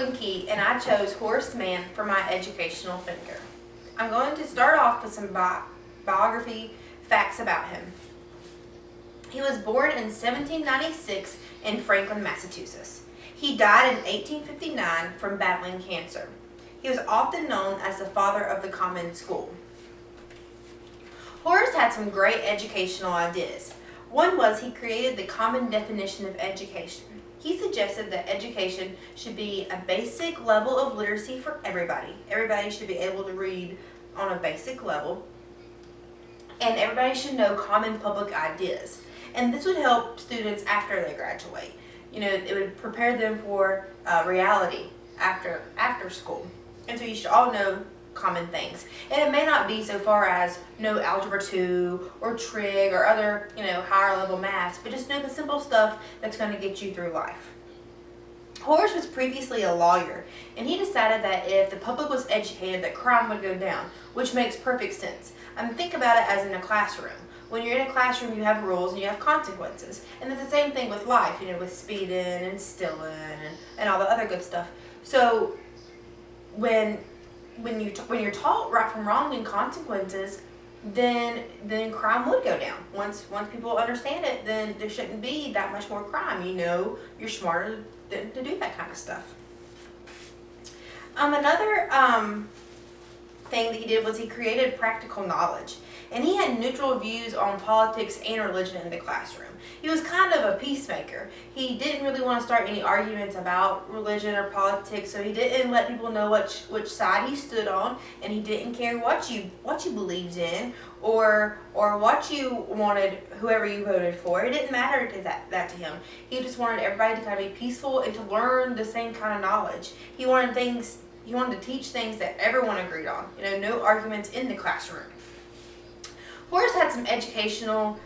Brooklyn Key, and I chose Horace Mann for my educational thinker. I'm going to start off with some biography facts about him. He was born in 1796 in Franklin, Massachusetts. He died in 1859 from battling cancer. He was often known as the father of the common school. Horace had some great educational ideas. One was he created the common definition of education. He suggested that education should be a basic level of literacy for everybody. Everybody should be able to read on a basic level, and everybody should know common public ideas. And this would help students after they graduate. It would prepare them for reality after school. And so you should all know common things. And it may not be so far as know Algebra 2 or trig or other, higher level maths, but just know the simple stuff that's going to get you through life. Horace was previously a lawyer, and he decided that if the public was educated, that crime would go down, which makes perfect sense. Think about it as in a classroom. When you're in a classroom, you have rules and you have consequences. And it's the same thing with life, with speeding and stealing and all the other good stuff. So when you're taught right from wrong and consequences, then crime would go down. Once people understand it, then there shouldn't be that much more crime. You're smarter to do that kind of stuff. Another thing that he did was he created practical knowledge, and he had neutral views on politics and religion in the classroom. He was kind of a peacemaker. He didn't really want to start any arguments about religion or politics, so he didn't let people know which side he stood on, and he didn't care what you believed in or what you wanted, whoever you voted for. It didn't matter to that to him. He just wanted everybody to kind of be peaceful and to learn the same kind of knowledge. He wanted to teach things that everyone agreed on. No arguments in the classroom. Horace had some educational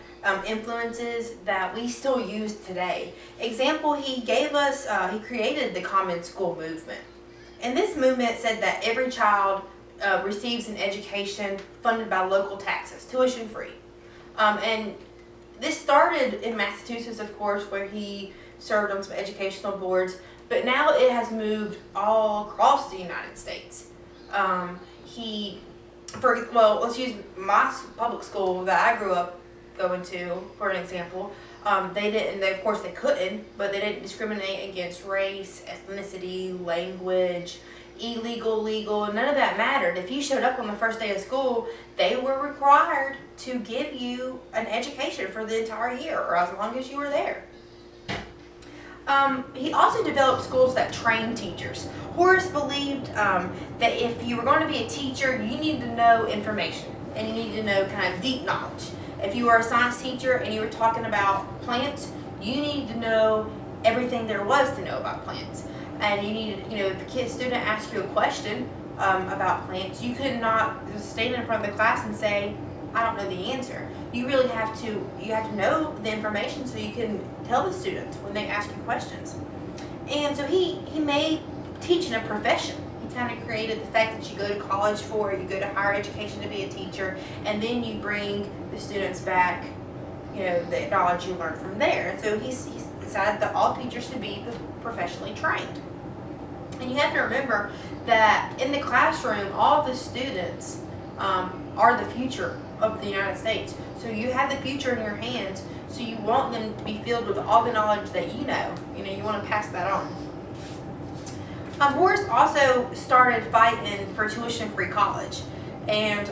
influences that we still use today. Example, he created the Common School movement. And this movement said that every child receives an education funded by local taxes, tuition free. And this started in Massachusetts, of course, where he served on some educational boards, but now it has moved all across the United States. Let's use my public school that I grew up going to for an example. Of course they couldn't, but they didn't discriminate against race, ethnicity, language, illegal, legal, none of that mattered. If you showed up on the first day of school, they were required to give you an education for the entire year or as long as you were there. He also developed schools that trained teachers. Horace believed that if you were going to be a teacher, you needed to know information and you needed to know kind of deep knowledge. If you were a science teacher and you were talking about plants, you needed to know everything there was to know about plants. And you needed, if a student asked you a question about plants, you could not stand in front of the class and say, I don't know the answer. You really have to know the information so you can tell the students when they ask you questions. And so he made teaching a profession. He kind of created the fact that you go to college you go to higher education to be a teacher, and then you bring the students back, the knowledge you learned from there. And so he decided that all teachers should be professionally trained. And you have to remember that in the classroom, all the students are the future of the United States. So you have the future in your hands, so you want them to be filled with all the knowledge that you know. You want to pass that on. Horace also started fighting for tuition-free college, and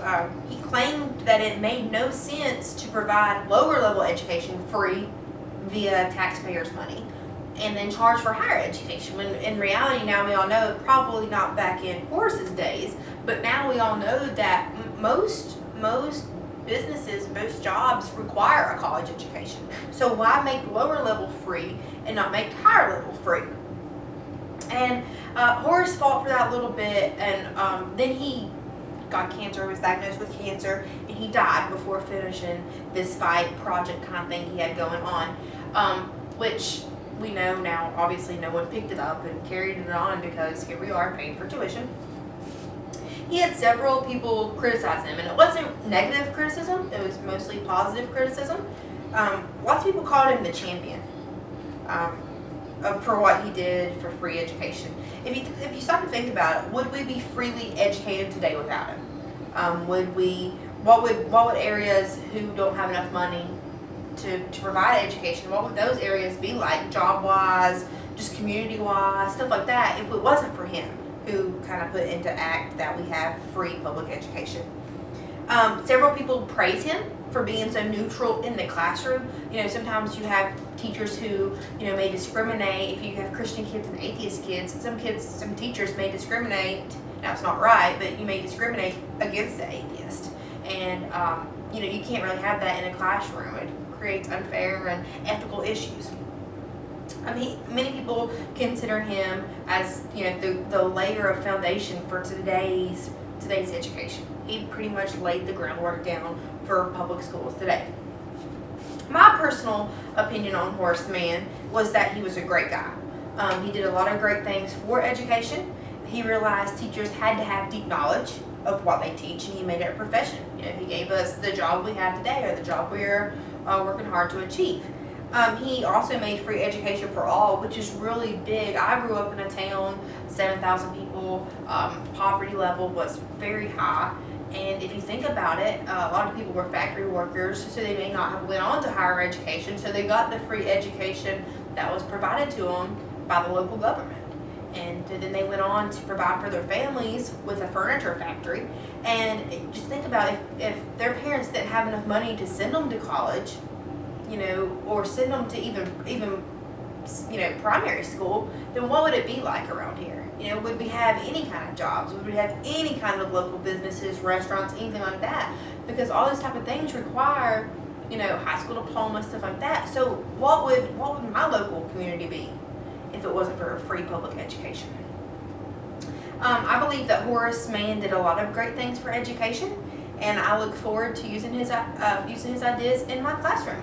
he claimed that it made no sense to provide lower-level education free via taxpayers' money and then charge for higher education. When in reality, now we all know, probably not back in Horace's days, but now we all know that most businesses, most jobs require a college education. So why make lower level free and not make higher level free? And Horace fought for that a little bit, and then he got cancer, was diagnosed with cancer, and he died before finishing this fight project kind of thing he had going on, which we know now, obviously no one picked it up and carried it on because here we are paying for tuition. He had several people criticize him, and it wasn't negative criticism, it was mostly positive criticism. Lots of people called him the champion for what he did for free education. If you stop to think about it, would we be freely educated today without him? What would areas who don't have enough money to provide education, what would those areas be like, job wise, just community wise, stuff like that, if it wasn't for him who kind of put into act that we have free public education? Several people praise him for being so neutral in the classroom. Sometimes you have teachers who, may discriminate. If you have Christian kids and atheist kids, some teachers may discriminate. Now, it's not right, but you may discriminate against the atheist. And, you can't really have that in a classroom. It creates unfair and ethical issues. Many people consider him as, the layer of foundation for today's education. He pretty much laid the groundwork down for public schools today. My personal opinion on Horace Mann was that he was a great guy. He did a lot of great things for education. He realized teachers had to have deep knowledge of what they teach, and he made it a profession. He gave us the job we have today, or the job we're working hard to achieve. He also made free education for all, which is really big. I grew up in a town, 7,000 people, poverty level was very high. And if you think about it, a lot of people were factory workers, so they may not have went on to higher education, so they got the free education that was provided to them by the local government. And then they went on to provide for their families with a furniture factory. And just think about if their parents didn't have enough money to send them to college, or send them to even primary school, then what would it be like around here? Would we have any kind of jobs? Would we have any kind of local businesses, restaurants, anything like that? Because all those type of things require, high school diploma, stuff like that. So what would my local community be if it wasn't for free public education? I believe that Horace Mann did a lot of great things for education, and I look forward to using his ideas in my classroom.